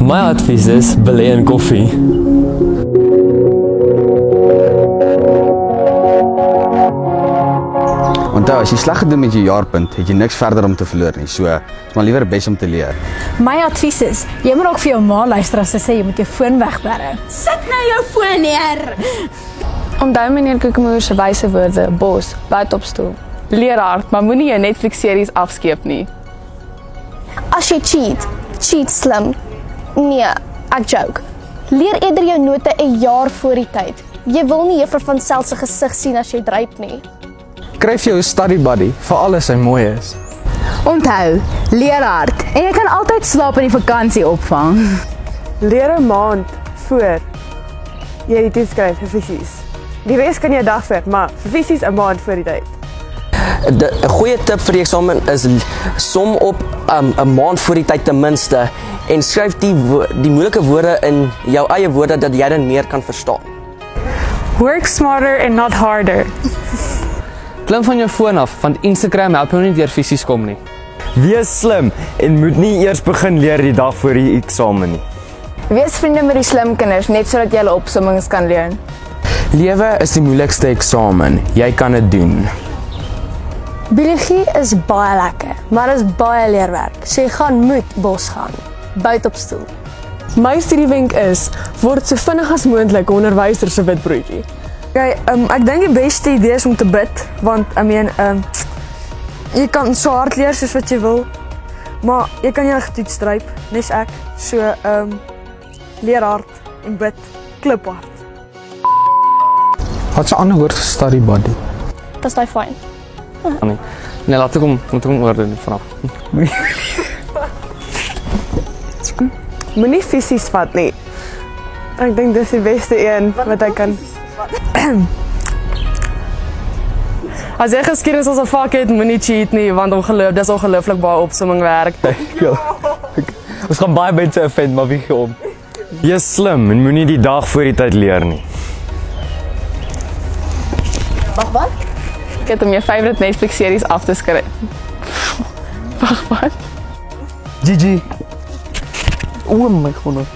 My advies is belê in koffie. Onthou, as jy sleg gedoen met jou jaarpunt, het jy niks verder om te verloor nie. So, is maar liewer bes om te leer. My advies is, jy moet ook vir jou ma luister as sy sê jy moet jou foon wegberre. Sit nou jou foon neer. Onthou meneer Kokemoer se wyse woorde, bos, buite op stoel. Leer hard, maar moenie jou Netflix-series afskeep nie. As jy cheat slim. Nee, ek joke. Leer eerder jou note 'n jaar voor die tyd. Jy wil nie juffrou van Sel se gesig sien as jy dryp nie. Kryf jou 'n study buddy, vir alles hy mooi is. Onthou, leer hard en jy kan altyd slaap in die vakansie opvang. Leer 'n maand voor jy die toets skryf vir fisies. Die res kan jy dag vir, maar vir fisies 'n maand voor die tyd. 'n goeie tip vir die eksamen is som op 'n maand voor die tyd ten minste en skryf die moeilike woorde in jou eie woorde dat jy dan meer kan verstaan. Work smarter and not harder. Klim van jou foon af, want Instagram help jou nie deur fisies kom nie. Wees slim en moet nie eers begin leer die dag voor die eksamen nie. Wees vriende met die slim kinders, net sodat jy hulle opsommings kan leer. Lewe is die moeilikste eksamen, jy kan dit doen. Biologie is baie lekker, maar is baie leerwerk. So jy gaan moet bos gaan, buite op stoel. My studiewenk is, word so vinnig as moontlik 'n onderwyser se witbroodjie. Okay, ek dink die beste idee is om te bid, want jy kan so hard leer soos wat jy wil, maar jy kan jou getoets stryp, nes ek. So, leer hard en bid, klip hard. Wat 'n ander woord vir study buddy? Dis daai fyn. Nee, laat ek hom oor doen vanaf. Moenie fisies vat nie. Ek dink dis die beste een wat ek kan. As jy geskiedenis as 'n vak het, moenie cheat nie, want dis ongelooflik baie opsomming werk. Ons gaan baie mense offend, maar wie gee om? Wees slim en moenie die dag voor die tyd leer nie. Wat? Ek het om jou favorite Netflix-series af te skryf. Wag, wat? GG. O my god.